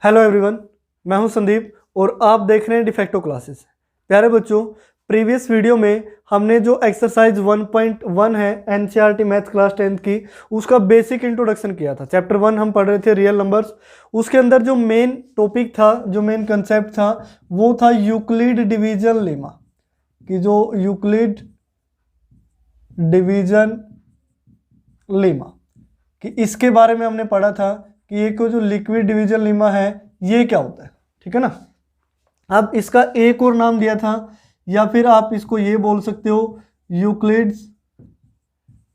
Hello everyone, मैं हूं संदीप और आप देख रहे हैं डिफेक्टो क्लासेस। प्यारे बच्चों, प्रीवियस वीडियो में हमने जो एक्सरसाइज 1.1 है एनसीईआरटी मैथ क्लास 10th की, उसका बेसिक इंट्रोडक्शन किया था। चैप्टर 1 हम पढ़ रहे थे रियल नंबर्स। उसके अंदर जो मेन टॉपिक था, जो मेन कंसेप्ट था, वो था यूक्लिड डिवीजन लेमा। कि जो यूक्लिड डिवीजन लेमा कि इसके बारे में हमने पढ़ा था कि ये को जो लिक्विड डिवीजन लेमा है ये क्या होता है। ठीक है ना। अब इसका एक और नाम दिया था, या फिर आप इसको ये बोल सकते हो Euclid's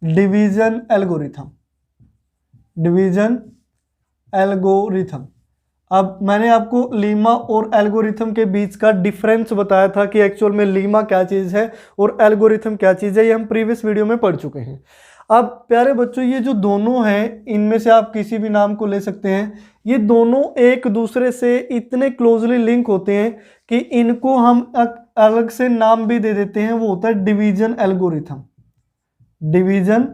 division algorithm. Division algorithm. अब मैंने आपको लीमा और एल्गोरिथम के बीच का डिफरेंस बताया था कि एक्चुअल में लीमा क्या चीज़ है और एल्गोरिथम क्या चीज़ है। ये हम प्रीवियस वीडियो में पढ़ चुके हैं। अब प्यारे बच्चों, ये जो दोनों हैं, इनमें से आप किसी भी नाम को ले सकते हैं। ये दोनों एक दूसरे से इतने क्लोजली लिंक होते हैं कि इनको हम अलग से नाम भी दे देते हैं। वो होता है डिवीजन एल्गोरिथम। डिवीजन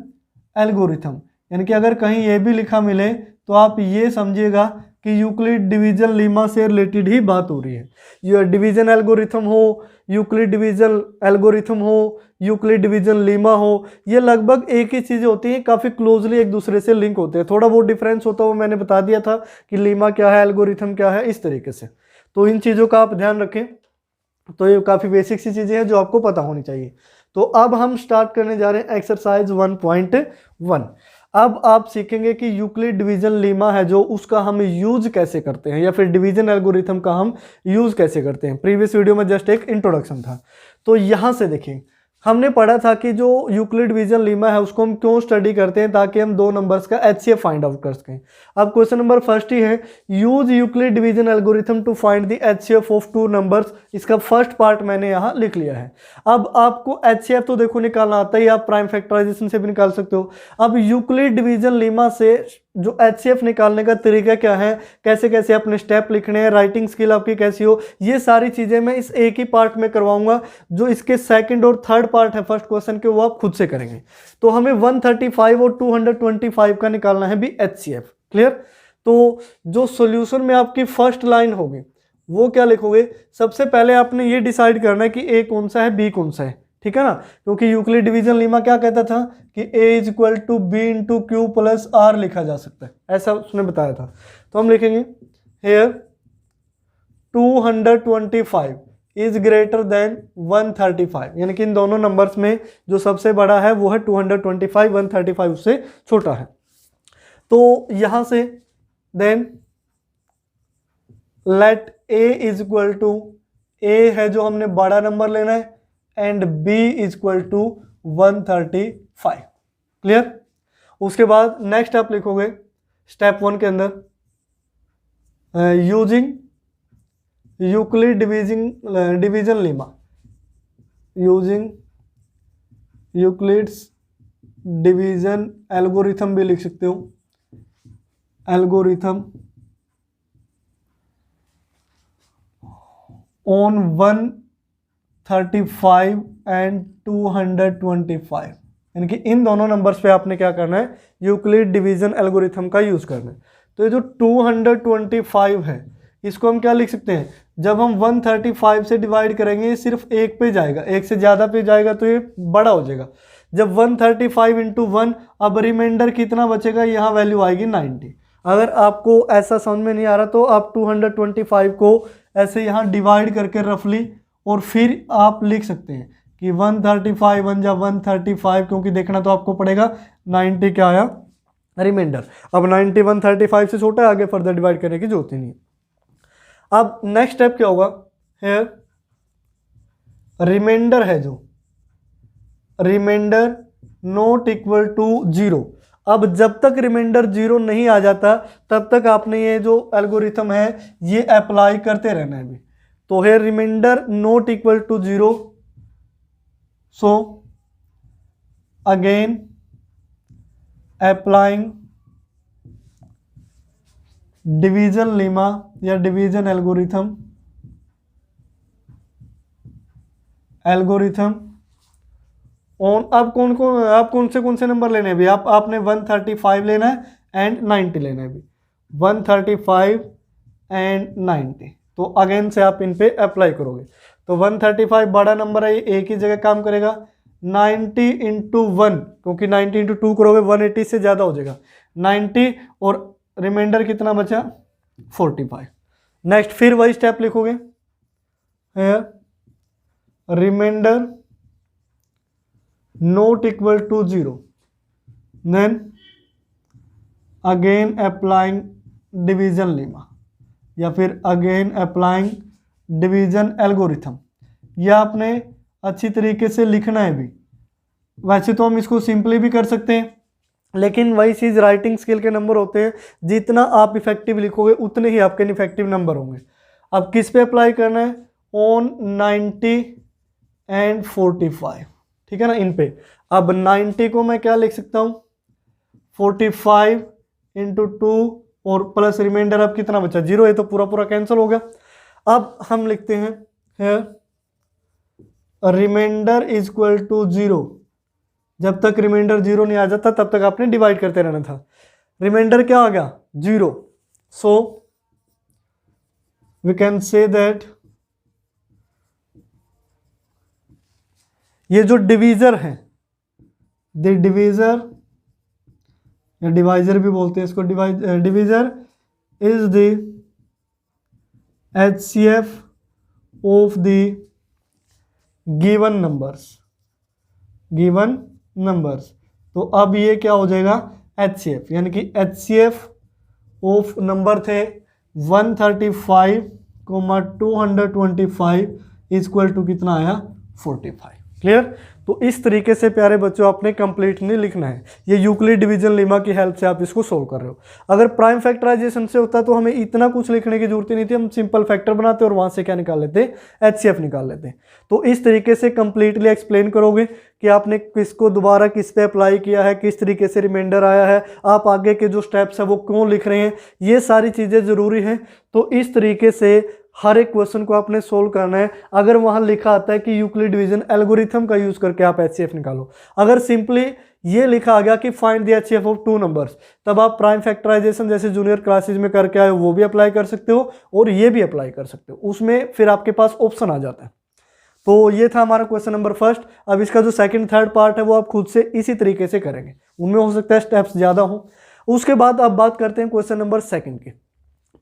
एल्गोरिथम, यानी कि अगर कहीं ये भी लिखा मिले तो आप ये समझिएगा कि यूक्लिड डिवीजन लीमा से रिलेटेड ही बात हो रही है। ये डिवीजन एल्गोरिथम हो, यूक्लिड डिवीजन एल्गोरिथम हो, यूक्लिड डिवीजन लीमा हो, ये लगभग एक ही चीज़ें होती हैं, काफ़ी क्लोजली एक दूसरे से लिंक होते हैं। थोड़ा बहुत डिफरेंस होता है वो मैंने बता दिया था कि लीमा क्या है, एल्गोरिथम क्या है, इस तरीके से। तो इन चीज़ों का आप ध्यान रखें। तो ये काफ़ी बेसिक सी चीज़ें हैं जो आपको पता होनी चाहिए। तो अब हम स्टार्ट करने जा रहे हैं एक्सरसाइज 1.1। अब आप सीखेंगे कि यूक्लिड डिवीजन लीमा है जो, उसका हम यूज कैसे करते हैं, या फिर डिवीजन एल्गोरिथम का हम यूज कैसे करते हैं। प्रीवियस वीडियो में जस्ट एक इंट्रोडक्शन था। तो यहां से देखिए, हमने पढ़ा था कि जो यूक्लिड डिवीजन लीमा है उसको हम क्यों स्टडी करते हैं, ताकि हम दो नंबर्स का एचसीएफ फाइंड आउट कर सकें। अब क्वेश्चन नंबर फर्स्ट ही है, use Euclid division algorithm to find the HCF of two numbers. इसका फर्स्ट पार्ट मैंने यहाँ लिख लिया है। अब आपको एचसीएफ तो देखो निकालना आता ही, आप प्राइम फैक्टराइजेशन से भी निकाल सकते हो। अब यूक्लिड डिवीजन लीमा से जो एचसीएफ निकालने का तरीका क्या है, कैसे कैसे अपने स्टेप लिखने हैं, राइटिंग स्किल आपकी कैसी हो, ये सारी चीजें मैं इस एक ही पार्ट में करवाऊंगा। जो इसके सेकंड और थर्ड पार्ट है फर्स्ट क्वेश्चन के, वो आप खुद से करेंगे। तो हमें 135 और 225 का निकालना है भी एचसीएफ। क्लियर। तो जो सॉल्यूशन में आपकी फर्स्ट लाइन होगी वो क्या लिखोगे, सबसे पहले आपने ये डिसाइड करना है कि ए कौन सा है, बी कौन सा है। ठीक है ना, क्योंकि यूक्लिड डिवीजन लीमा क्या कहता था कि a is equal to B into Q plus R लिखा जा सकता है, ऐसा उसने बताया था। तो हम लिखेंगे हेयर 225 इज ग्रेटर देन 135, यानी कि इन दोनों नंबर्स में जो सबसे बड़ा है वो है 225, 135 उससे छोटा है। तो यहां से then let a is equal to, a है जो हमने बड़ा नंबर लेना है, and b is equal to 135। Clear. उसके बाद नेक्स्ट आप लिखोगे स्टेप 1 के अंदर using Euclid division lemma, using Euclid's division algorithm भी लिख सकते हो, एल्गोरिथम ऑन 135 एंड 225, यानी कि इन दोनों नंबर्स पे आपने क्या करना है, यूक्लिड डिवीजन एल्गोरिथम का यूज करना है। तो ये जो 225 है इसको हम क्या लिख सकते हैं, जब हम 135 से डिवाइड करेंगे ये सिर्फ एक पे जाएगा, एक से ज़्यादा पे जाएगा तो ये बड़ा हो जाएगा। जब 135 इंटू 1, अब रिमाइंडर कितना बचेगा, यहाँ वैल्यू आएगी 90। अगर आपको ऐसा समझ में नहीं आ रहा तो आप 225 को ऐसे यहाँ डिवाइड करके रफली, और फिर आप लिख सकते हैं कि 135 1 जा 135, क्योंकि देखना तो आपको पड़ेगा 90 क्या आया रिमाइंडर। अब 90 135 से छोटा है, आगे फर्दर डिवाइड करने की जरूरत ही नहीं है। अब नेक्स्ट स्टेप क्या होगा, है रिमाइंडर है जो रिमाइंडर नॉट इक्वल टू 0। अब जब तक रिमाइंडर 0 नहीं आ जाता तब तक आपने ये जो एल्गोरिथम है ये अप्लाई करते रहना है भी। तो है remainder not equal to 0, so again applying division lemma या डिवीजन एल्गोरिथम ऑन, अब कौन से नंबर लेने हैं भी, आपने 135 लेना है एंड 90 लेना है भी। 135 एंड 90। तो अगेन से आप इन पे अप्लाई करोगे तो 135 बड़ा नंबर है, एक ही जगह काम करेगा। 90 इंटू 1, क्योंकि 90 इंटू 2 करोगे 180 से ज़्यादा हो जाएगा 90, और रिमाइंडर कितना बचा 45। नेक्स्ट फिर वही स्टेप लिखोगे, remainder not equal to 0, then again applying division lemma, या फिर अगेन अप्लाइंग डिवीजन एल्गोरिथम। यह आपने अच्छी तरीके से लिखना है भी। वैसे तो हम इसको सिंपली भी कर सकते हैं, लेकिन वही चीज़ राइटिंग स्किल के नंबर होते हैं, जितना आप इफेक्टिव लिखोगे उतने ही आपके इफेक्टिव नंबर होंगे। अब किस पे अप्लाई करना है, ऑन 90 एंड 45, ठीक है ना, इन पे। अब 90 को मैं क्या लिख सकता हूँ 45 इंटू 2 और प्लस रिमाइंडर अब कितना बचा 0, ये तो पूरा पूरा कैंसिल हो गया। अब हम लिखते हैं रिमाइंडर इज इक्वल टू 0। जब तक रिमाइंडर 0 नहीं आ जाता तब तक आपने डिवाइड करते रहना था। रिमाइंडर क्या आ गया 0, so we can say that ये जो डिवीजर है, द डिवीजर या डिवाइजर भी बोलते हैं इसको, divisor is the HCF of the given numbers. तो अब ये क्या हो जाएगा HCF, यानी कि HCF ऑफ नंबर थे 135, 225 इक्वल टू कितना आया 45। क्लियर। तो इस तरीके से प्यारे बच्चों आपने कंप्लीट नहीं लिखना है। ये यूक्लिड डिवीजन लेमा की हेल्प से आप इसको सोल्व कर रहे हो। अगर प्राइम फैक्टराइजेशन से होता तो हमें इतना कुछ लिखने की जरूरत ही नहीं थी, हम सिंपल फैक्टर बनाते और वहां से क्या निकाल लेते HCF निकाल लेते। तो इस तरीके से कंप्लीटली एक्सप्लेन करोगे कि आपने किसको दोबारा किस पे अप्लाई किया है, किस तरीके से रिमाइंडर आया है, आप आगे के जो स्टेप्स है वो क्यों लिख रहे हैं, ये सारी चीज़ें ज़रूरी हैं। तो इस तरीके से हर एक क्वेश्चन को आपने सोल्व करना है। अगर वहां लिखा आता है कि यूक्लिड डिवीजन एल्गोरिथम का यूज करके आप HCF निकालो, अगर सिंपली ये लिखा आ गया कि find the HCF of 2 numbers, तब आप प्राइम फैक्टराइजेशन जैसे जूनियर क्लासेज में करके आए हो वो भी अप्लाई कर सकते हो और ये भी अप्लाई कर सकते हो, उसमें फिर आपके पास ऑप्शन आ जाता है। तो ये था हमारा क्वेश्चन नंबर फर्स्ट। अब इसका जो सेकंड थर्ड पार्ट है वो आप खुद से इसी तरीके से करेंगे, उनमें हो सकता है स्टेप्स ज़्यादा हो। उसके बाद अब बात करते हैं क्वेश्चन नंबर सेकंड की।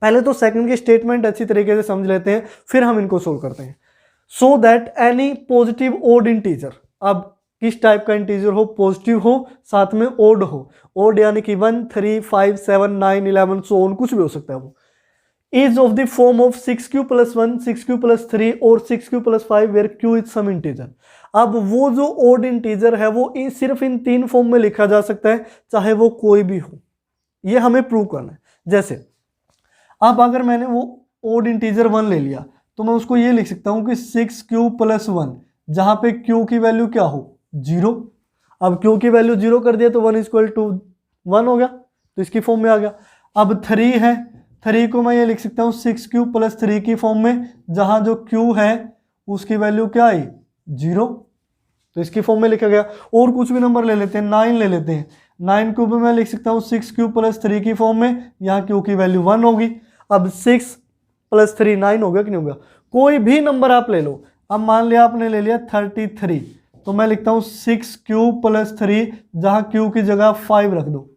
पहले तो सेकंड की स्टेटमेंट अच्छी तरीके से समझ लेते हैं, फिर हम इनको सोल्व करते हैं। So that any positive odd integer, अब किस टाइप का इंटीजर हो, पॉजिटिव हो साथ में ओड हो, ओड यानी कि 1, 3, 5, 7, 9, 11 सो ऑन, कुछ भी हो सकता है वो, is of the form of 6q plus 1, 6q plus 3 और 6q plus 5 where q is some integer। अब वो जो ओड इंटीजर है वो सिर्फ इन 3 फॉर्म में लिखा जा सकता है, चाहे वो कोई भी हो। ये हमें प्रूव करना है। जैसे अब अगर मैंने वो ओड इंटीजर 1 ले लिया तो मैं उसको ये लिख सकता हूं कि 6q plus 1, जहां पे q की वैल्यू क्या हो 0। अब q की वैल्यू 0 कर दिया तो 1 इक्वल टू 1 हो गया, तो इसकी फॉर्म में आ गया। अब 3 है, 3 को मैं ये लिख सकता हूँ 6q plus 3 की फॉर्म में, जहां जो q है उसकी वैल्यू क्या आई 0, तो इसकी फॉर्म में लिखा गया। और कुछ भी नंबर ले लेते हैं, 9 ले लेते हैं, 9 को भी मैं लिख सकता हूँ 6q plus 3 की फॉर्म में, यहाँ q की वैल्यू 1 होगी। अब 6 + 3 9 हो गया कि नहीं होगा। कोई भी नंबर आप ले लो, अब मान लिया आपने ले लिया 33, तो मैं लिखता हूँ 6q plus 3, जहां q की जगह 5 रख दो।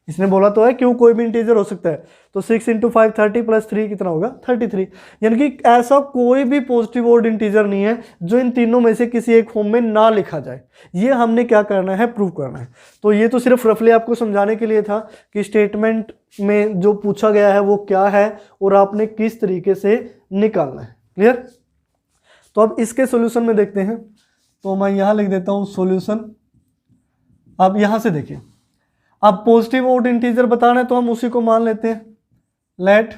इसने बोला तो है q कोई भी इंटीजर हो सकता है, तो 6 × 5 30 + 3 कितना होगा 33। यानी कि ऐसा कोई भी पॉजिटिव ओड इंटीजर नहीं है जो इन तीनों में से किसी एक फॉर्म में ना लिखा जाए। ये हमने क्या करना है, प्रूव करना है। तो ये तो सिर्फ रफली आपको समझाने के लिए था कि स्टेटमेंट में जो पूछा गया है वो क्या है और आपने किस तरीके से निकालना है। क्लियर। तो अब इसके सोल्यूशन में देखते हैं। तो मैं यहां लिख देता हूं सोल्यूशन। अब यहां से देखिए, अब पॉजिटिव ओड इंटीजर बताना है तो हम उसी को मान लेते हैं, let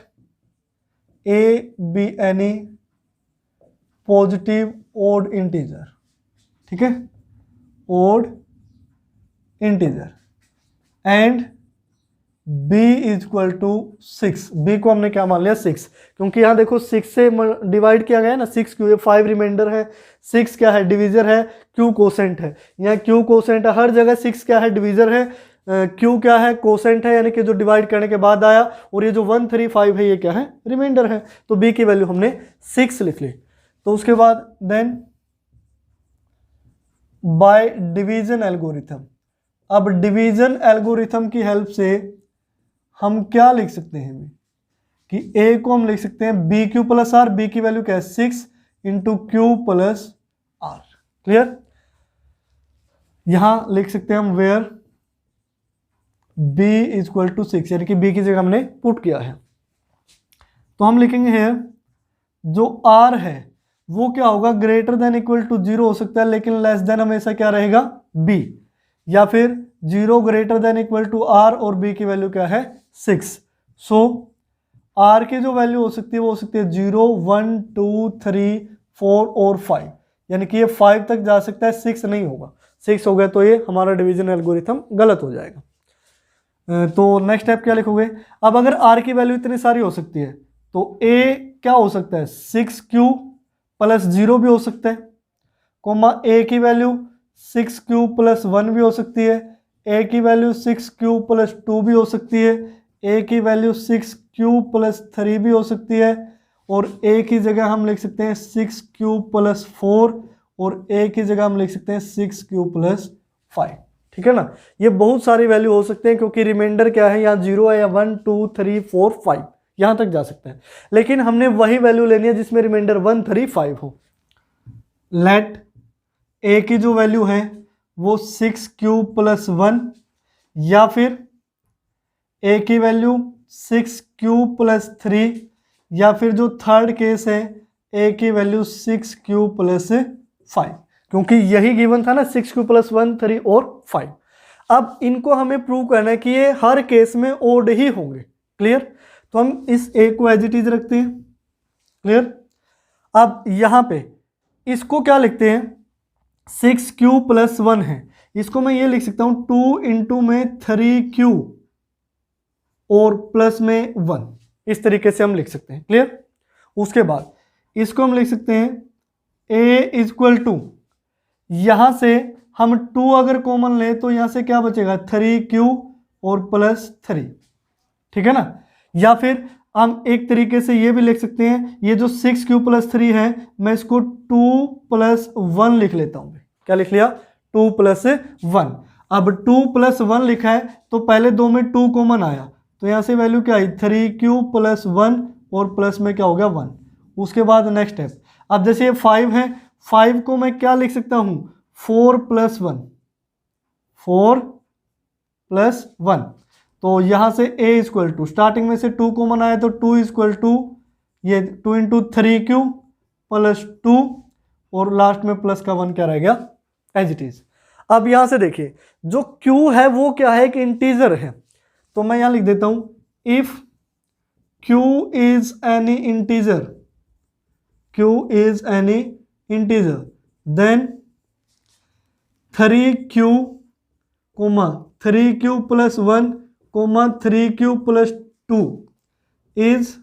A be any positive odd integer. ठीक है, odd integer and b equal to 6। b को हमने क्या मान लिया 6, क्योंकि यहां देखो 6 से डिवाइड किया गया है ना, 6 क्यों 5 रिमाइंडर है, 6 क्या है डिवीजर है, q कोसेंट है, यहाँ q कोसेंट है, हर जगह 6 क्या है डिवीजर है। क्यू क्या है, कोसेंट है, यानी कि जो डिवाइड करने के बाद आया, और ये जो 135 है ये क्या है, रिमाइंडर है। तो बी की वैल्यू हमने 6 लिख ली। तो उसके बाद देन बाय डिवीजन एल्गोरिथम। अब डिवीजन एल्गोरिथम की हेल्प से हम क्या लिख सकते हैं कि ए को हम लिख सकते हैं B Q plus R, B की वैल्यू क्या है 6 into Q plus R. Clear? यहां लिख सकते हैं हम वेयर b इक्वल टू 6, यानी कि b की जगह हमने पुट किया है। तो हम लिखेंगे है जो r है वो क्या होगा, ग्रेटर देन इक्वल टू 0 हो सकता है, लेकिन लेस देन हमेशा क्या रहेगा, b, या फिर 0 greater than equal to r और b की वैल्यू क्या है 6। सो r की जो वैल्यू हो सकती है वो हो सकती है 0, 1, 2, 3, 4 और 5, यानी कि ये 5 तक जा सकता है, 6 नहीं होगा। 6 हो गया तो ये हमारा डिवीजन एल्गोरिथम गलत हो जाएगा। तो नेक्स्ट स्टेप क्या लिखोगे, अब अगर r की वैल्यू इतनी सारी हो सकती है तो a क्या हो सकता है 6q प्लस 0 भी हो सकता है, कोमा a की वैल्यू 6q प्लस 1 भी हो सकती है, a की वैल्यू 6q प्लस 2 भी हो सकती है, a की वैल्यू 6q प्लस 3 भी हो सकती है, और a की जगह हम लिख सकते हैं 6q प्लस 4, और a की जगह हम लिख सकते हैं 6q प्लस 5। ठीक है ना, ये बहुत सारी वैल्यू हो सकते हैं क्योंकि रिमाइंडर क्या है, यहाँ 0 है, या 1, 2, 3, 4, 5 यहां तक जा सकते हैं, लेकिन हमने वही वैल्यू लेनी है जिसमें रिमाइंडर 1, 3, 5 हो। लेट a की जो वैल्यू है वो 6q प्लस 1, या फिर a की वैल्यू 6q प्लस 3, या फिर जो थर्ड केस है a की वैल्यू 6q प्लस 5, क्योंकि यही गिवन था ना 6q प्लस 1, 3 और 5। अब इनको हमें प्रूव करना है कि ये हर केस में ओड ही होंगे। क्लियर? तो हम इस a को एज इट इज रखते हैं। क्लियर? अब यहां पे इसको क्या लिखते हैं, 6q प्लस 1 है, इसको मैं ये लिख सकता हूं 2 इंटू में 3q और प्लस में 1, इस तरीके से हम लिख सकते हैं। क्लियर? उसके बाद इसको हम लिख सकते हैं a इक्वल टू, यहां से हम 2 अगर कॉमन लें तो यहां से क्या बचेगा 3q और प्लस 3। ठीक है ना, या फिर हम एक तरीके से ये भी लिख सकते हैं, ये जो 6q प्लस 3 है मैं इसको 2 प्लस 1 लिख लेता हूं। क्या लिख लिया, 2 प्लस 1। अब 2 प्लस 1 लिखा है तो पहले दो में 2 कॉमन आया, तो यहां से वैल्यू क्या आई 3q प्लस 1 और प्लस में क्या हो गया 1। उसके बाद नेक्स्ट स्टेप, अब जैसे ये 5 है, 5 को मैं क्या लिख सकता हूं 4 प्लस 1, 4 प्लस 1। तो यहां से a इक्वल टू, स्टार्टिंग में से 2 कॉमन आया तो 2 इक्वल टू ये 2 इंटू 3q प्लस 2 और लास्ट में प्लस का 1 क्या रह गया एज इट इज। अब यहां से देखिए जो q है वो क्या है कि इंटीजर है, तो मैं यहां लिख देता हूं if q is any integer, q is any integer then 3q, 3q plus 1, 3q plus 2 is,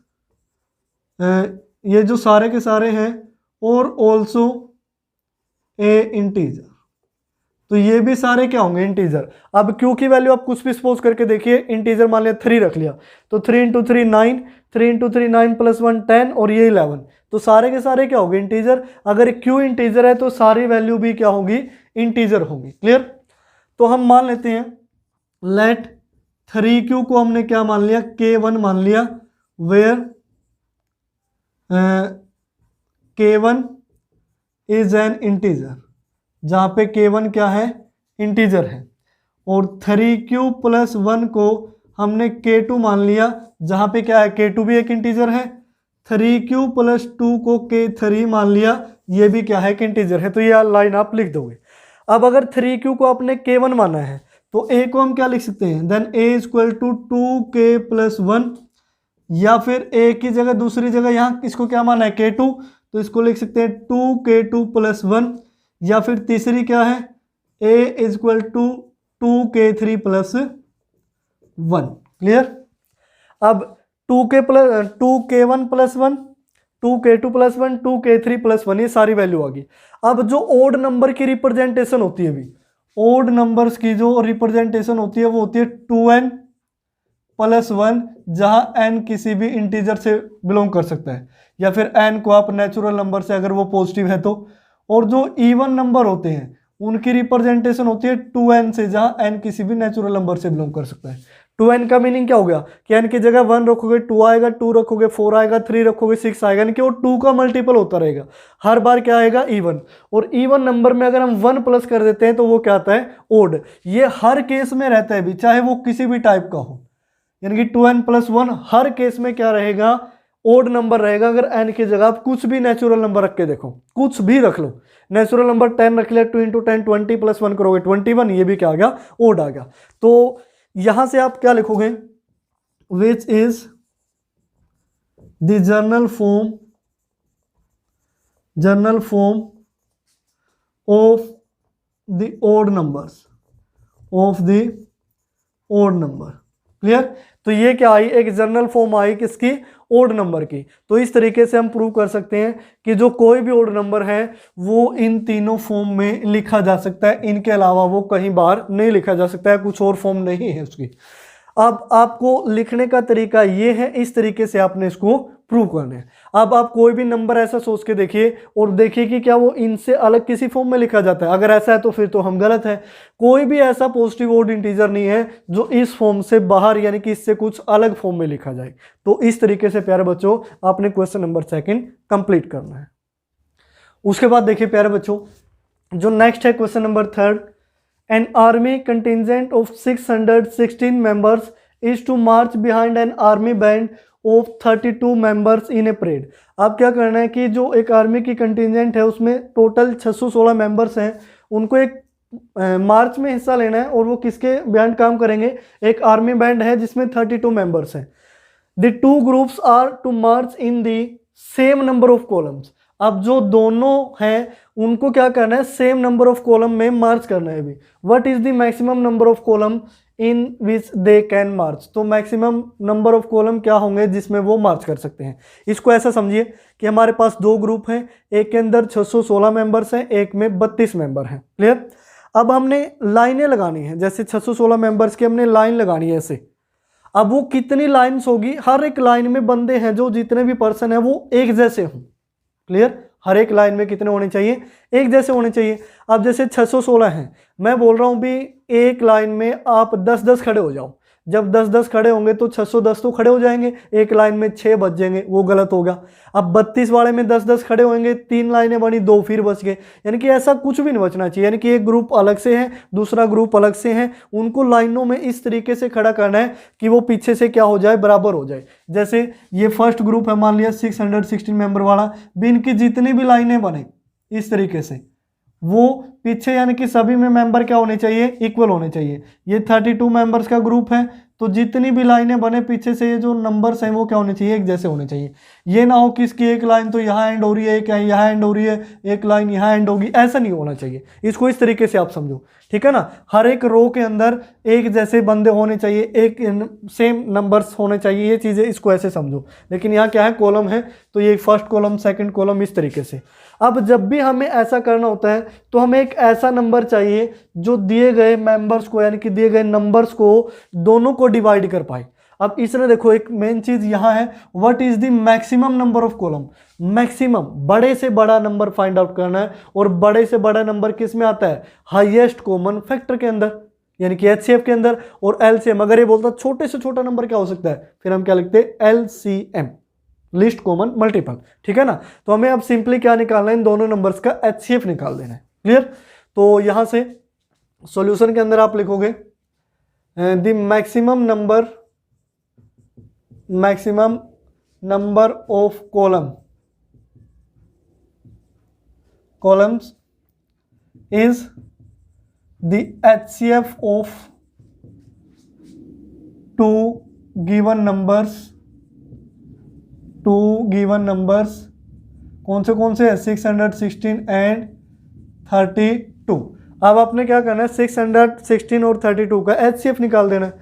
ये जो सारे के सारे हैं, और ऑल्सो ए इंटीजर। तो ये भी सारे क्या होंगे इंटीजर। अब q की वैल्यू आप कुछ भी सपोज करके देखिए, इंटीजर मान लिया 3 रख लिया, तो 3 इंटू 3 9, 3 इंटू 3 9 प्लस 1 10 और ये 11, तो सारे के सारे क्या होंगे इंटीजर। अगर q इंटीजर है तो सारी वैल्यू भी क्या होगी इंटीजर होगी। क्लियर? तो हम मान लेते हैं लेट 3q को हमने क्या मान लिया k1 मान लिया, where k1 is an integer, जहां पे k1 क्या है इंटीजर है, और 3q प्लस 1 को हमने k2 मान लिया, जहां पे क्या है k2 भी एक इंटीजर है, 3q प्लस 2 को k3 मान लिया, ये भी क्या है कि इंटीजर है। तो ये लाइन आप लिख दोगे। अब अगर 3q को आपने k1 माना है तो a को हम क्या लिख सकते हैं, then a equal to 2k plus 1, या फिर a की जगह दूसरी जगह यहाँ इसको क्या माना है k2, तो इसको लिख सकते हैं 2k2 प्लस 1, या फिर तीसरी क्या है a equal to 2k3 plus 1। Clear? अब 2k1 plus 1, 2k2 plus 1, 2k3 plus 1, ये सारी वैल्यू आ गई। अब जो ओड नंबर की रिप्रेजेंटेशन होती है, अभी ओड नंबर्स की जो रिप्रेजेंटेशन होती है वो होती है 2n प्लस 1, जहां n किसी भी इंटीजर से बिलोंग कर सकता है, या फिर n को आप नेचुरल नंबर से अगर वो पॉजिटिव है तो। और जो इवन नंबर होते हैं उनकी रिप्रेजेंटेशन होती है 2n से, जहां n किसी भी नेचुरल नंबर से बिलोंग कर सकता है। 2n का मीनिंग क्या हो गया कि n की जगह 1 रखोगे 2 आएगा, 2 रखोगे 4 आएगा, 3 रखोगे 6 आएगा, यानी कि वो 2 का मल्टीपल होता रहेगा हर बार। क्या आएगा? इवन। और इवन नंबर में अगर हम 1 प्लस कर देते हैं तो वो क्या आता है? ओड। ये हर केस में रहता है भी, चाहे वो किसी भी टाइप का हो, यानी कि 2n प्लस 1 हर केस में क्या रहेगा? ओड नंबर रहेगा। अगर n की जगह आप कुछ भी नेचुरल नंबर रख के देखो, कुछ भी रख लो, नेचुरल नंबर 10 रख लिया, 2 इंटू 10 20 प्लस 1 करोगे 21, ये भी क्या आ गया? ओड आ गया। तो यहां से आप क्या लिखोगे? Which is the general form of the odd numbers, clear? तो ये क्या आई? एक जनरल फॉर्म आई किसकी? ओड नंबर की। तो इस तरीके से हम प्रूव कर सकते हैं कि जो कोई भी ओड नंबर है वो इन तीनों फॉर्म में लिखा जा सकता है, इनके अलावा वो कहीं बाहर नहीं लिखा जा सकता है, कुछ और फॉर्म नहीं है उसकी। अब आपको लिखने का तरीका ये है, इस तरीके से आपने इसको प्रूव करना है। अब आप कोई भी नंबर ऐसा सोच के देखिए और देखिए कि क्या वो इनसे अलग किसी फॉर्म में लिखा जाता है। अगर ऐसा है तो फिर तो हम गलत है। कोई भी ऐसा पॉजिटिव ओड इंटीजर नहीं है जो इस फॉर्म से बाहर, यानी कि इससे कुछ अलग फॉर्म में लिखा जाए। तो इस तरीके से प्यारे बच्चों आपने क्वेश्चन नंबर 2 कंप्लीट करना है। उसके बाद देखिए प्यारे बच्चों, जो नेक्स्ट है question number 3, an army contingent of 616 members is to march behind an army band of 32 members in a parade। अब क्या करना है कि जो एक आर्मी की कंटिजेंट है उसमें टोटल 616 मेंबर्स हैं, उनको एक मार्च में हिस्सा लेना है। और वो किसके बैंड काम करेंगे? एक आर्मी बैंड है जिसमें 32 मेंबर्स हैं। The two groups are to march in the same number of columns. अब जो दोनों हैं उनको क्या करना है? सेम नंबर ऑफ कॉलम में मार्च करना है। अभी what is the maximum number of column in which they can march. तो मैक्सिमम नंबर ऑफ कॉलम क्या होंगे जिसमें वो मार्च कर सकते हैं। इसको ऐसा समझिए कि हमारे पास दो ग्रुप हैं, एक के अंदर 616 मेंबर्स हैं, एक में 32 मेंबर हैं। क्लियर? अब हमने लाइनें लगानी है, जैसे 616 मेंबर्स की हमने लाइन लगानी है ऐसे। अब वो कितनी लाइन्स होगी? हर एक लाइन में बंदे हैं, जो जितने भी पर्सन है वो एक जैसे हों। क्लियर? हर एक लाइन में कितने होने चाहिए? एक जैसे होने चाहिए। अब जैसे 616 हैं, मैं बोल रहा हूं भी एक लाइन में आप 10-10 खड़े हो जाओ। जब 10-10 खड़े होंगे तो 610 तो खड़े हो जाएंगे, एक लाइन में 6 बच जाएंगे, वो गलत होगा। अब 32 वाले में 10-10 खड़े होंगे, 3 लाइनें बनी, 2 फिर बच गए। यानी कि ऐसा कुछ भी नहीं बचना चाहिए। यानी कि एक ग्रुप अलग से है, दूसरा ग्रुप अलग से है, उनको लाइनों में इस तरीके से खड़ा करना है कि वो पीछे से क्या हो जाए? बराबर हो जाए। जैसे ये फर्स्ट ग्रुप है, मान लिया 616 मेंबर वाला, भी इनकी जितनी भी लाइनें बने इस तरीके से, वो पीछे यानी कि सभी में मेंबर क्या होने चाहिए? इक्वल होने चाहिए। ये 32 मेंबर्स का ग्रुप है, तो जितनी भी लाइनें बने पीछे से ये जो नंबर्स हैं वो क्या होने चाहिए? एक जैसे होने चाहिए। ये ना हो कि इसकी एक लाइन तो यहाँ एंड हो रही है, एक यहाँ एंड हो रही है, एक लाइन यहाँ एंड होगी, ऐसा नहीं होना चाहिए। इसको इस तरीके से आप समझो, ठीक है ना? हर एक रो के अंदर एक जैसे बंदे होने चाहिए, एक सेम नंबर्स होने चाहिए, ये चीज़ें इसको ऐसे समझो। लेकिन यहाँ क्या है? कॉलम है, तो ये फर्स्ट कॉलम, सेकंड कॉलम, इस तरीके से। अब जब भी हमें ऐसा करना होता है तो हमें एक ऐसा नंबर चाहिए जो दिए गए मेंबर्स को, यानी कि दिए गए नंबर्स को दोनों को डिवाइड कर पाए। अब इसने देखो एक मेन चीज यहां है, what is the maximum number of column. Maximum, बड़े से बड़ा नंबर फाइंड आउट करना है। और बड़े से बड़ा नंबर किस में आता है? हाईएस्ट कॉमन फैक्टर के अंदर, यानी कि एचसीएफ के अंदर। और एलसीएम, अगर ये बोलता छोटे से छोटा नंबर क्या हो सकता है, फिर हम क्या लिखते हैं? LCM, list common multiple. ठीक है ना? तो हमें अब सिंपली क्या निकालना है? इन दोनों नंबर्स का एचसीएफ निकाल देना है। क्लियर? तो यहां से सॉल्यूशन के अंदर आप लिखोगे the maximum number of columns is the HCF of two given numbers. कौन से है? 616 एंड 32। अब आपने क्या करना है? 616 और 32 का एचसीएफ निकाल देना है।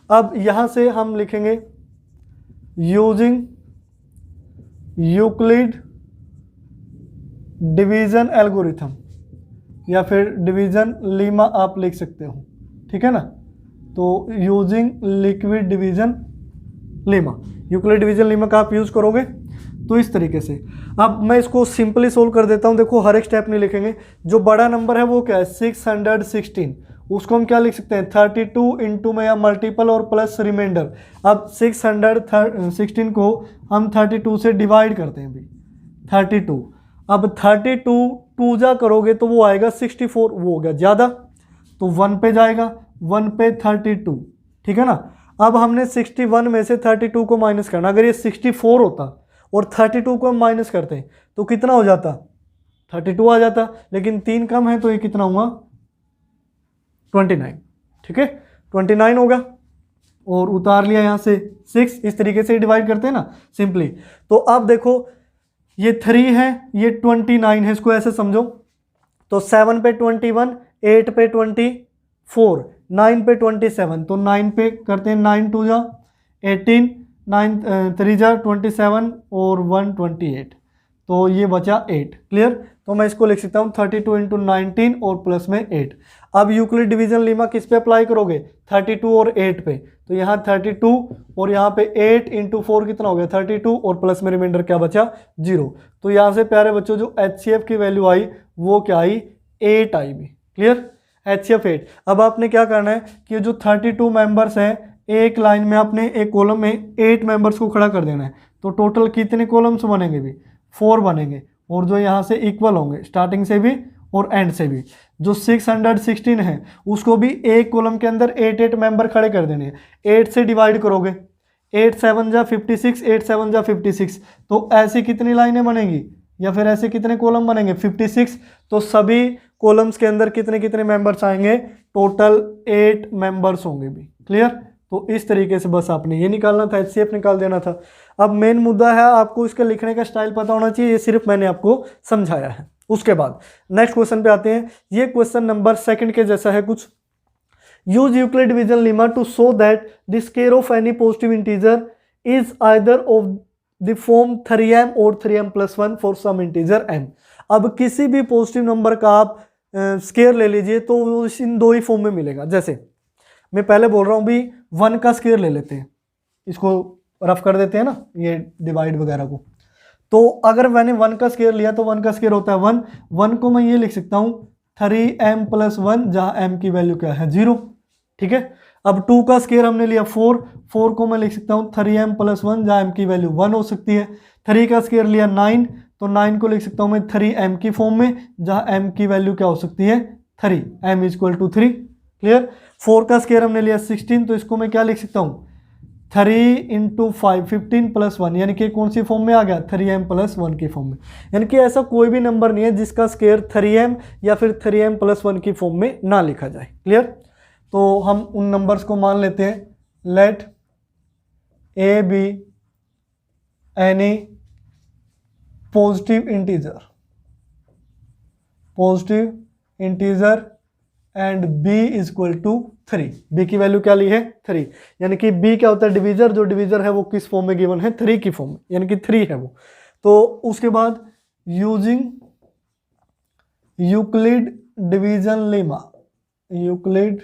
अब यहां से हम लिखेंगे यूजिंग यूक्लिड डिवीजन एल्गोरिथम। या फिर डिवीज़न लीमा आप लिख सकते हो, ठीक है ना। तो using liquid division Lima, Euclid division Lima का आप यूज़ करोगे तो इस तरीके से। अब मैं इसको सिंपली सोल्व कर देता हूँ। देखो हर एक स्टेप नहीं लिखेंगे। जो बड़ा नंबर है वो क्या है 616, उसको हम क्या लिख सकते हैं 32 इंटू में या मल्टीपल और प्लस रिमाइंडर। अब 616 को हम 32 से डिवाइड करते हैं भाई 32। अब 32 टू जा करोगे तो वो आएगा 64, वो हो गया ज़्यादा तो 1 पे जाएगा, 1 पे 32, ठीक है ना। अब हमने 61 में से 32 को माइनस करना। अगर ये 64 होता और 32 को हम माइनस करते तो कितना हो जाता 32 आ जाता, लेकिन 3 कम है तो ये कितना हुआ 29, ठीक है 29 होगा। और उतार लिया यहाँ से 6, इस तरीके से डिवाइड करते हैं ना सिंपली। तो अब देखो ये 3 है, ये 29 है, इसको ऐसे समझो। तो 7 पे 21, 8 पे 24, 9 पे 27, तो 9 पे करते हैं 9 2 जा 18, 9 3 जा 27 और 1 28, तो ये बचा 8। क्लियर। तो मैं इसको लिख सकता हूँ 32 इंटू 19 और प्लस में 8। अब यूक्लिड डिवीजन लीमा किस पे अप्लाई करोगे 32 और 8 पे। तो यहाँ 32 और यहाँ पे 8 इंटू 4 कितना हो गया 32 और प्लस में रिमाइंडर क्या बचा 0। तो यहाँ से प्यारे बच्चों जो HCF की वैल्यू आई वो क्या आई 8 आई भी। Clear, HCF 8। अब आपने क्या करना है कि जो 32 मेंबर्स हैं एक लाइन में आपने एक कॉलम में 8 मेंबर्स को खड़ा कर देना है। तो टोटल कितने कॉलम्स बनेंगे भी 4 बनेंगे, और जो यहाँ से इक्वल होंगे स्टार्टिंग से भी और एंड से भी। जो 616 है उसको भी एक कॉलम के अंदर 8 मेंबर खड़े कर देने हैं। 8 से डिवाइड करोगे 8 7 जा 56, 8 7 जा 56, तो ऐसी कितनी लाइनें बनेंगी या फिर ऐसे कितने कॉलम बनेंगे 56। तो सभी कॉलम्स के अंदर कितने कितने मेंबर्स आएंगे टोटल 8 मेंबर्स होंगे भी। क्लियर। तो इस तरीके से बस आपने ये निकालना था, HCF निकाल देना था। अब मेन मुद्दा है आपको इसका लिखने का स्टाइल पता होना चाहिए, ये सिर्फ मैंने आपको समझाया है। उसके बाद नेक्स्ट क्वेश्चन पे आते हैं। ये क्वेश्चन नंबर 2 के जैसा है कुछ। Use Euclid division lemma to show that the square of any positive integer is either of the form 3m और 3m + 1 for some integer m। अब किसी भी पॉजिटिव नंबर का आप स्क्वायर ले लीजिए तो वो इन दो ही फॉर्म में मिलेगा। जैसे मैं पहले बोल रहा हूँ भी 1 का स्क्वायर ले लेते हैं, इसको रफ कर देते हैं ना ये डिवाइड वगैरह को। तो अगर मैंने 1 का स्क्वायर लिया तो 1 का स्क्वायर होता है 1। 1 को मैं ये लिख सकता हूँ 3m + 1 जहाँ m की वैल्यू क्या है 0, ठीक है। अब 2 का स्क्वायर हमने लिया 4, 4 को मैं लिख सकता हूँ 3m + 1 जहाँ m की वैल्यू 1 हो सकती है। 3 का स्क्वायर लिया 9, तो 9 को लिख सकता हूँ मैं 3m की फॉर्म में जहाँ m की वैल्यू क्या हो सकती है 3, m = 3। क्लियर। 4 का स्क्वायर हमने लिया 16, तो इसको मैं क्या लिख सकता हूँ 3 × 5 15 + 1, यानी कि कौन सी फॉर्म में आ गया 3m + 1 की फॉर्म में। यानी कि ऐसा कोई भी नंबर नहीं है जिसका स्क्वायर 3m या फिर 3m + 1 की फॉर्म में ना लिखा जाए। क्लियर। तो हम उन नंबर्स को मान लेते हैं। Let a be any positive integer and b = 3। b की वैल्यू क्या ली है 3, यानी कि b क्या होता है डिवीजर। जो डिवीजर है वो किस फॉर्म में गिवन है 3 की फॉर्म में, यानी कि 3 है वो। तो उसके बाद using Euclid division Lima, Euclid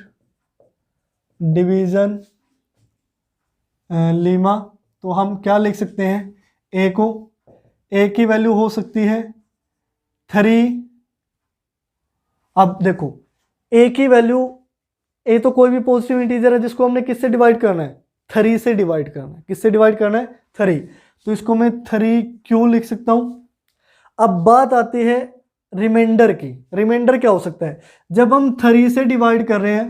division Lima, तो हम क्या लिख सकते हैं a को, a की वैल्यू हो सकती है 3। अब देखो a की वैल्यू, a तो कोई भी पॉजिटिव इंटीजर है जिसको हमने किससे डिवाइड करना है 3 से डिवाइड करना है। किससे डिवाइड करना है 3, तो इसको मैं 3q लिख सकता हूं। अब बात आती है रिमाइंडर की। रिमाइंडर क्या हो सकता है जब हम 3 से डिवाइड कर रहे हैं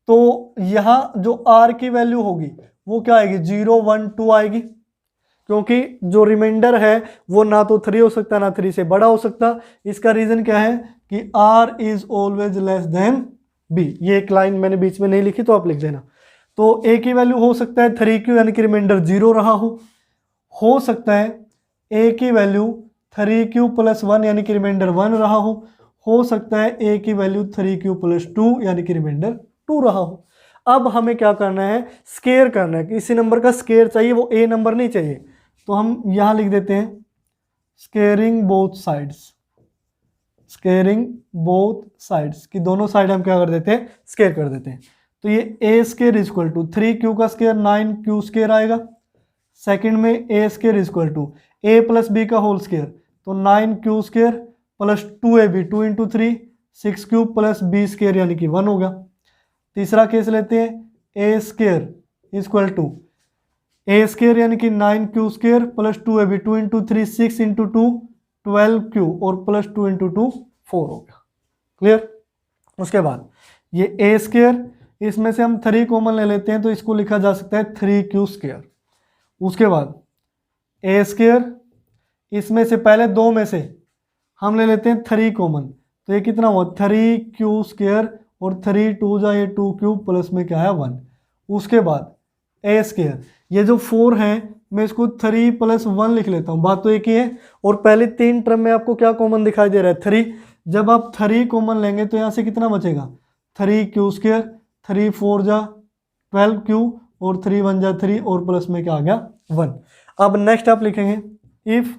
तो यहां जो r की वैल्यू होगी वो क्या आएगी 0 1 2 आएगी, क्योंकि जो रिमाइंडर है वो ना तो 3 हो सकता ना 3 से बड़ा हो सकता। इसका रीजन क्या है कि r is always less than b। ये एक लाइन मैंने बीच में नहीं लिखी तो आप लिख देना। तो a की वैल्यू हो सकता है 3q यानी कि रिमाइंडर 0 रहा हो सकता है a की वैल्यू 3q + 1 यानी कि रिमाइंडर 1 रहा हो सकता है a की वैल्यू 3q + 2 यानी कि रिमाइंडर 2 रहा हो। अब हमें क्या करना है स्क्वायर करना है, किसी नंबर का स्क्वायर चाहिए, वो a नंबर नहीं चाहिए। तो हम यहां लिख देते हैं squaring both sides, squaring both sides, कि दोनों साइड हम क्या कर देते हैं, स्केयर कर देते हैं। तो ये a square is equal to 3q का स्केयर 9q स्केयर आएगा। सेकंड में a square is equal to a plus b का होल स्केयर, तो 9q square plus 2ab 2 into 3 6q plus b square यानी कि 1 होगा। तीसरा केस लेते हैं, a square is equal to a square यानी कि 9q square plus 2ab 2 into 3 6 into 2 12q और प्लस 2 इंटू 2 4 होगा। क्लियर। उसके बाद ये ए स्केयर, इसमें से हम 3 कॉमन ले लेते हैं तो इसको लिखा जा सकता है 3q स्केयर। उसके बाद ए स्केयर, इसमें से पहले दो में से हम ले लेते हैं 3 कॉमन, तो ये कितना हुआ 3q स्केयर और 3 2 जा ये 2q प्लस में क्या है 1। उसके बाद ए स्केयर, ये जो 4 है मैं इसको 3 प्लस 1 लिख लेता हूँ, बात तो एक ही है। और पहले 3 टर्म में आपको क्या कॉमन दिखाई दे रहा है 3, जब आप 3 कॉमन लेंगे तो यहाँ से कितना बचेगा 3q स्केयर, 3 4 जा 12q और 3 1 जा 3 और प्लस में क्या आ गया 1। अब नेक्स्ट आप लिखेंगे इफ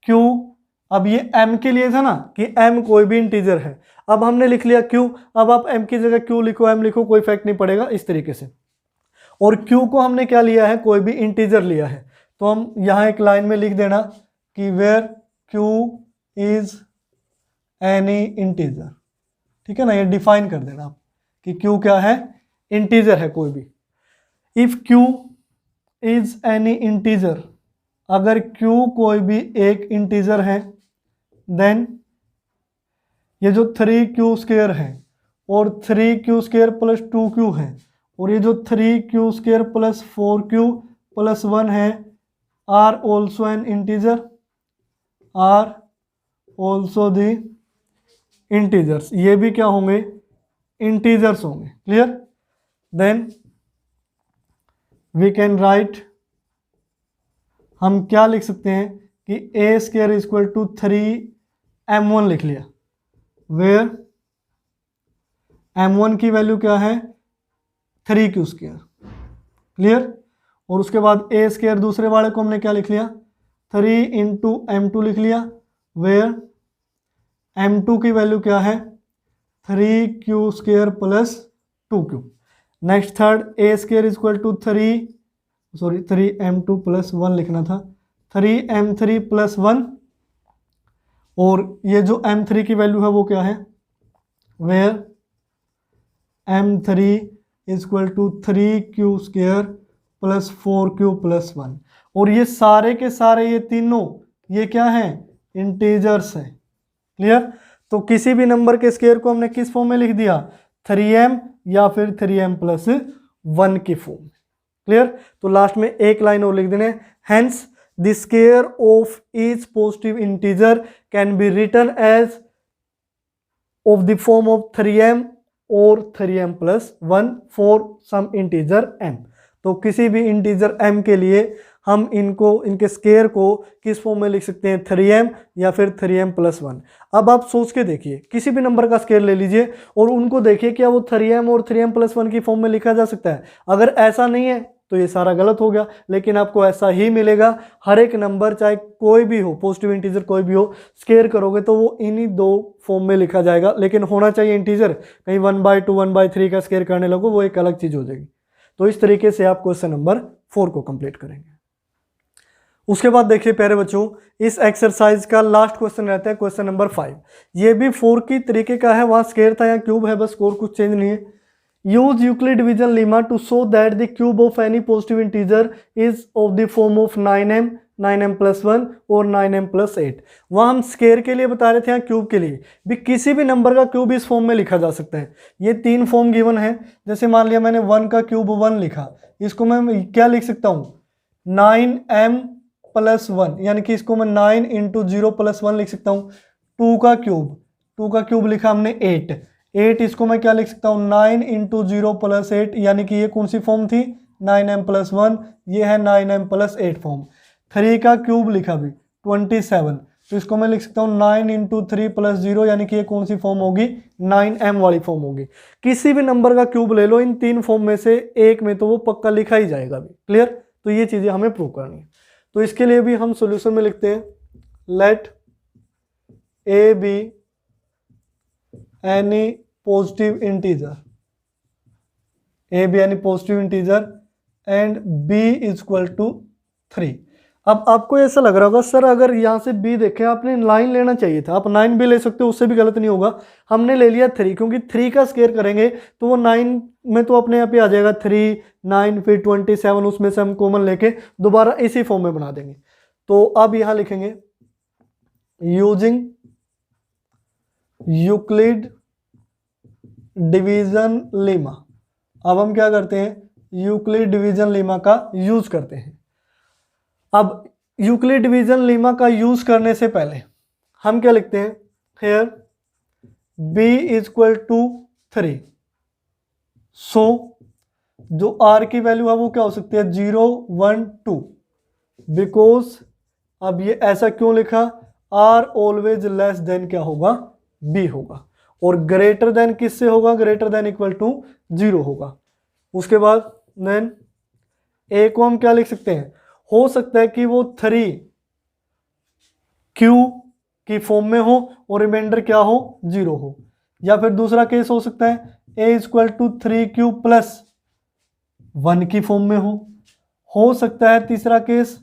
q, अब ये m के लिए था ना कि m कोई भी इंटीजर है, अब हमने लिख लिया q, अब आप m की जगह q लिखो m लिखो कोई इफेक्ट नहीं पड़ेगा इस तरीके से। और q को हमने क्या लिया है, कोई भी इंटीजर लिया है, तो हम यहाँ एक लाइन में लिख देना कि where q is any integer, ठीक है ना, ये डिफाइन कर देना आप कि q क्या है, इंटीजर है कोई भी। If q is any integer, अगर q कोई भी एक इंटीजर है, देन ये जो 3q स्क्वायर है और 3q स्क्वायर प्लस 2q है और ये जो 3q square plus 4q plus 1 है, are also an integer, are also the integers, ये भी क्या होंगे इंटीजर्स होंगे। Clear. Then we can write, हम क्या लिख सकते हैं कि a square is equal to 3m1 लिख लिया, वेयर m1 की वैल्यू क्या है 3q स्क्वायर। क्लियर। और उसके बाद ए स्क्वायर दूसरे वाले को हमने क्या लिख लिया 3 इंटू m2 लिख लिया, वेयर m2 की वैल्यू क्या है 3q square plus 2q। Next third A square is equal to 3m2 plus 1 लिखना था, 3m3 प्लस 1, और ये जो m3 की वैल्यू है वो क्या है, where m3 is equal to 3q square plus 4q plus 1। और ये सारे के सारे ये तीनों ये क्या हैं इंटीजर्स हैं। क्लियर। तो किसी भी नंबर के स्क्वायर को हमने किस फॉर्म में लिख दिया 3m या फिर 3m प्लस 1 की फॉर्म। क्लियर। तो लास्ट में एक लाइन और लिख देने, hence the square of each positive integer can be written as of the form of 3m और 3m plus 1 for some integer m। तो किसी भी इंटीजर m के लिए हम इनके स्क्वायर को किस फॉर्म में लिख सकते हैं 3m या फिर 3m प्लस 1। अब आप सोच के देखिए, किसी भी नंबर का स्क्वायर ले लीजिए और उनको देखिए क्या वो 3m और 3m प्लस 1 की फॉर्म में लिखा जा सकता है। अगर ऐसा नहीं है तो ये सारा गलत हो गया, लेकिन आपको ऐसा ही मिलेगा। हर एक नंबर चाहे कोई भी हो, पॉजिटिव इंटीजर कोई भी हो, स्क्वायर करोगे तो वो इन्हीं दो फॉर्म में लिखा जाएगा, लेकिन होना चाहिए इंटीजर। कहीं 1/2 1/3 का स्क्वायर करने लगो वो एक अलग चीज़ हो जाएगी। तो इस तरीके से आप क्वेश्चन नंबर 4 को कंप्लीट करेंगे। उसके बाद देखिए प्यारे बच्चों, इस एक्सरसाइज का लास्ट क्वेश्चन रहता है क्वेश्चन नंबर 5। ये भी 4 की तरीके का है, वहाँ स्क्वायर था, यहाँ क्यूब है, बस और कुछ चेंज नहीं है। Use Euclid division lemma to show that the cube of any positive integer is of the form of 9m 9m plus 1 और 9m प्लस 8। वहाँ हम स्क्वायर के लिए बता रहे थे, यहाँ क्यूब के लिए भी किसी भी नंबर का क्यूब इस फॉर्म में लिखा जा सकता है। ये 3 फॉर्म गिवन है। जैसे मान लिया मैंने 1 का क्यूब 1 लिखा, इसको मैं क्या लिख सकता हूँ 9m प्लस 1, यानी कि इसको मैं 9 इंटू 0 प्लस 1 लिख सकता हूँ। 2 का क्यूब लिखा हमने 8, इसको मैं क्या लिख सकता हूँ 9 इंटू 0 प्लस 8, यानी कि ये कौन सी फॉर्म थी 9m प्लस 1, ये है 9m प्लस 8 फॉर्म। 3 का क्यूब लिखा भी 27, तो इसको मैं लिख सकता हूँ 9 इंटू 3 प्लस 0, यानी कि ये कौन सी फॉर्म होगी 9m वाली फॉर्म होगी। किसी भी नंबर का क्यूब ले लो इन 3 फॉर्म में से एक में, तो वो पक्का लिखा ही जाएगा भी। क्लियर। तो ये चीज़ें हमें प्रूव करनी है। तो इसके लिए भी हम सॉल्यूशन में लिखते हैं let A be any positive integer, A be any positive integer and B is equal to 3। अब आपको ऐसा लग रहा होगा सर अगर यहाँ से बी देखें आपने 9 लेना चाहिए था, आप 9 भी ले सकते हो, उससे भी गलत नहीं होगा। हमने ले लिया 3 क्योंकि 3 का स्क्वायर करेंगे तो वो 9 में तो अपने आप ही आ जाएगा 3, 9 फिर 27, उसमें से हम कॉमन लेके दोबारा इसी फॉर्म में बना देंगे। तो अब यहाँ लिखेंगे यूजिंग यूक्लिड डिवीजन लेमा। अब हम क्या करते हैं, यूक्लिड डिवीजन लेमा का यूज करते हैं। अब यूक्लिड डिवीजन लेमा का यूज करने से पहले हम क्या लिखते हैं, here b is equal to 3। So जो r की वैल्यू है वो क्या हो सकती है, 0, 1, 2। बिकॉज अब ये ऐसा क्यों लिखा, r ऑलवेज लेस देन क्या होगा, b होगा, और ग्रेटर देन किससे होगा, ग्रेटर देन इक्वल टू 0 होगा। उसके बाद देन a को हम क्या लिख सकते हैं, हो सकता है कि वो 3 Q की फॉर्म में हो और रिमाइंडर क्या हो, 0 हो। या फिर दूसरा केस हो सकता है a is equal to 3Q plus 1 की फॉर्म में हो सकता है तीसरा केस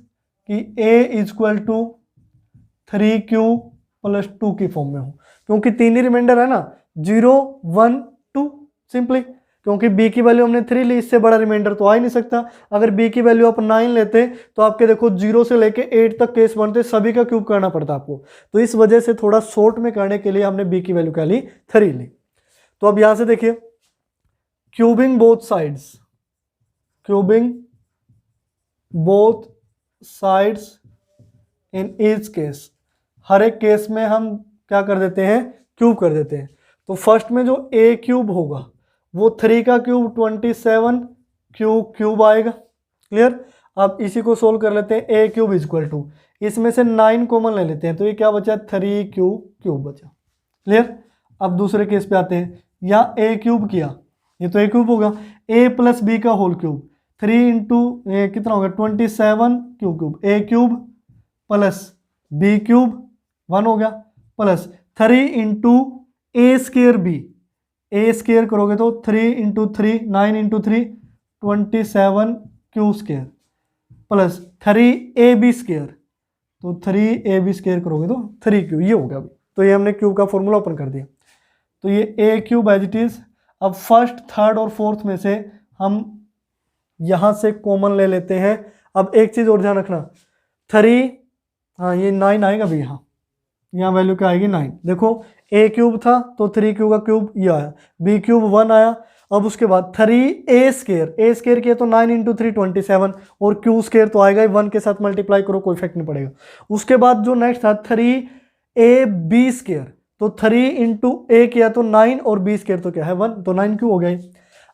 कि a is equal to 3Q plus 2 की फॉर्म में हो, क्योंकि 3 ही रिमाइंडर है ना, 0, 1, 2 सिंपली, क्योंकि b की वैल्यू हमने 3 ली, इससे बड़ा रिमाइंडर तो आ ही नहीं सकता। अगर b की वैल्यू आप 9 लेते तो आपके देखो 0 से लेके 8 तक केस बनते, सभी का क्यूब करना पड़ता आपको। तो इस वजह से थोड़ा शॉर्ट में करने के लिए हमने b की वैल्यू क्या ली, 3 ली। तो अब यहां से देखिए cubing both sides, cubing both sides in each case, हर एक केस में हम क्या कर देते हैं, क्यूब कर देते हैं। तो फर्स्ट में जो a क्यूब होगा वो 3 का क्यूब 27 क्यूब आएगा, क्लियर। अब इसी को सोल्व कर लेते हैं, a cube is equal to, इसमें से 9 कॉमन ले लेते हैं तो ये क्या बचा, 3Q क्यूब बचा, क्लियर। अब दूसरे केस पे आते हैं, यहाँ a क्यूब किया, ये तो a क्यूब होगा, a प्लस b का होल क्यूब, 3 इंटू कितना होगा 27 cube, a cube plus b cube 1 हो गया, प्लस 3 इंटू ए स्केयर बी, ए स्केयर करोगे तो 3 into 3 9 into 3 27 Q square plus 3ab square, तो 3ab स्केयर करोगे तो 3Q, ये हो गया अभी। तो ये हमने क्यूब का फॉर्मूला ओपन कर दिया, तो ये a cube as it is. अब फर्स्ट, थर्ड और फोर्थ में से हम यहां से कॉमन ले लेते हैं। अब एक चीज और ध्यान रखना, 3, हाँ ये 9 आएगा भी, यहाँ वैल्यू क्या आएगी 9। देखो a क्यूब था तो 3Q का क्यूब ये आया, b क्यूब 1 आया। अब उसके बाद 3a स्केयर, a स्केयर किया तो 9 इंटू 3 27, और q स्केयर तो आएगा ही, 1 के साथ मल्टीप्लाई करो कोई इफेक्ट नहीं पड़ेगा। उसके बाद जो नेक्स्ट था 3ab स्केयर, तो 3 इंटू a किया तो 9 और b स्केयर तो क्या है 1, तो 9Q हो गया।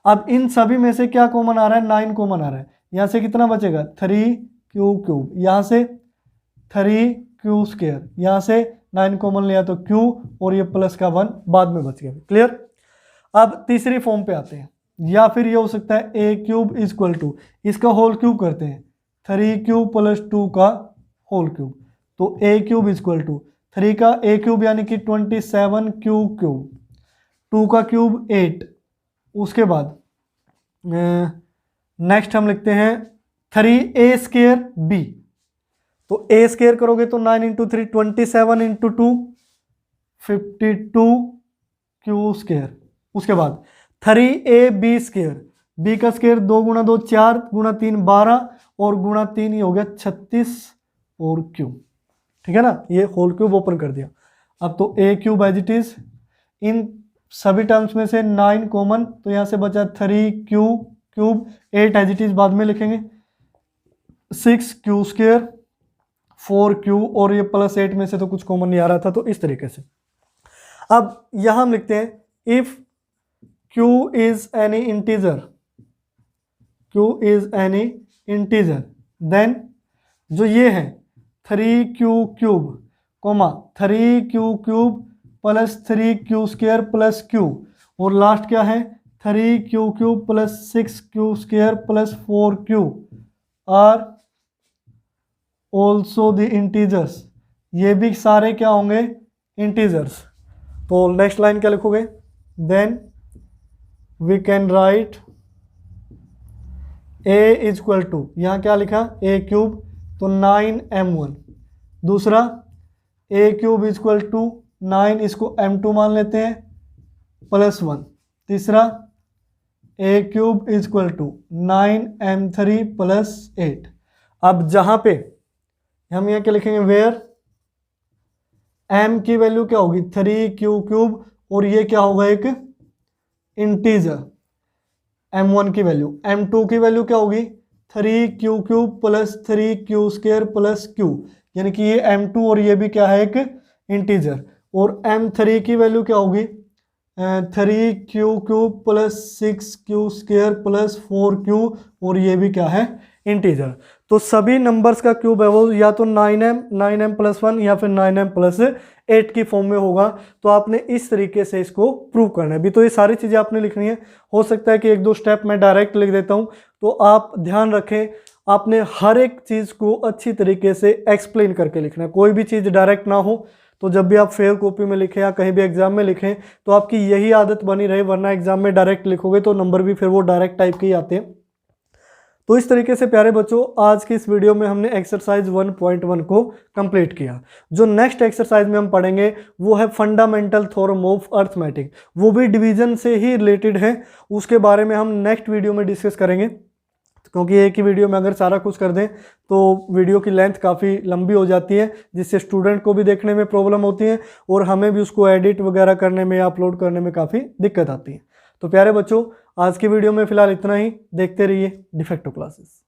अब इन सभी में से क्या कॉमन आ रहा है, 9 कॉमन आ रहा है। यहाँ से कितना बचेगा 3Q क्यूब, यहाँ से 3Q स्केयर, यहाँ से 9 कॉमन लिया तो Q, और ये प्लस का 1 बाद में बच गया, क्लियर। अब तीसरी फॉर्म पे आते हैं, या फिर ये हो सकता है a cube is equal to, इसका होल क्यूब करते हैं 3Q प्लस 2 का होल क्यूब, तो a cube is equal to 3 का a क्यूब यानी कि 27Q क्यूब, 2 का क्यूब 8। उसके बाद नेक्स्ट हम लिखते हैं 3a स्केयर b, तो a स्केयर करोगे तो 9 इंटू 3 27 इंटू 2 52Q स्केयर। उसके बाद 3ab स्केयर, b का स्केयर 2 गुणा 2 4 गुणा 3 12 और गुणा 3 ये हो गया 36 और Q, ठीक है ना। ये होल क्यूब ओपन कर दिया। अब तो a cube as it is, इन सभी टर्म्स में से 9 कॉमन, तो यहाँ से बचा 3Q cube, 8 as it is बाद में लिखेंगे, 6Q स्केयर 4Q, और ये प्लस 8 में से तो कुछ कॉमन नहीं आ रहा था, तो इस तरीके से। अब यहां हम लिखते हैं if Q is any integer, Q is any integer, then जो ये है 3Q cube comma 3Q cube plus 3Q square plus Q, और लास्ट क्या है 3Q cube plus 6Q square plus 4Q are also the integers, ये भी सारे क्या होंगे इंटीजर्स। तो तो नेक्स्ट लाइन क्या लिखोगे, then we can write a is equal to, यहाँ क्या लिखा a क्यूब, तो 9m1। दूसरा a cube is equal to 9, इसको m2 मान लेते हैं, +1। तीसरा a cube is equal to 9m3 + 8। अब जहाँ पे हम यहाँ क्या लिखेंगे, वेयर m की वैल्यू क्या होगी 3q क्यूब, और ये क्या होगा एक इंटीजर, m1 की वैल्यू, m2 की वैल्यू क्या होगी 3q क्यूब + 3q² + q, यानी कि ये m2 और ये भी क्या है एक इंटीजर। और m3 की वैल्यू क्या होगी 3q क्यूब + 6q² + 4q, और ये भी क्या है इंटीजर। तो सभी नंबर्स का क्यूब है वो या तो 9m + 1 या फिर 9m + 8 की फॉर्म में होगा। तो आपने इस तरीके से इसको प्रूव करना है। अभी तो ये सारी चीज़ें आपने लिखनी है, हो सकता है कि एक दो स्टेप मैं डायरेक्ट लिख देता हूँ, तो आप ध्यान रखें आपने हर एक चीज़ को अच्छी तरीके से एक्सप्लेन करके लिखना है, कोई भी चीज़ डायरेक्ट ना हो। तो जब भी आप फेयर कॉपी में लिखें या कहीं भी एग्जाम में लिखें तो आपकी यही आदत बनी रहे, वरना एग्जाम में डायरेक्ट लिखोगे तो नंबर भी फिर वो डायरेक्ट टाइप के ही आते हैं। तो इस तरीके से प्यारे बच्चों आज की इस वीडियो में हमने एक्सरसाइज 1.1 को कंप्लीट किया। जो नेक्स्ट एक्सरसाइज में हम पढ़ेंगे वो है फंडामेंटल थ्योरम ऑफ अर्थमेटिक, वो भी डिवीजन से ही रिलेटेड है, उसके बारे में हम नेक्स्ट वीडियो में डिस्कस करेंगे। क्योंकि एक ही वीडियो में अगर सारा कुछ कर दें तो वीडियो की लेंथ काफ़ी लंबी हो जाती है, जिससे स्टूडेंट को भी देखने में प्रॉब्लम होती है और हमें भी उसको एडिट वगैरह करने में या अपलोड करने में काफ़ी दिक्कत आती है। तो प्यारे बच्चों आज की वीडियो में फिलहाल इतना ही, देखते रहिए डिफेक्टो क्लासेस।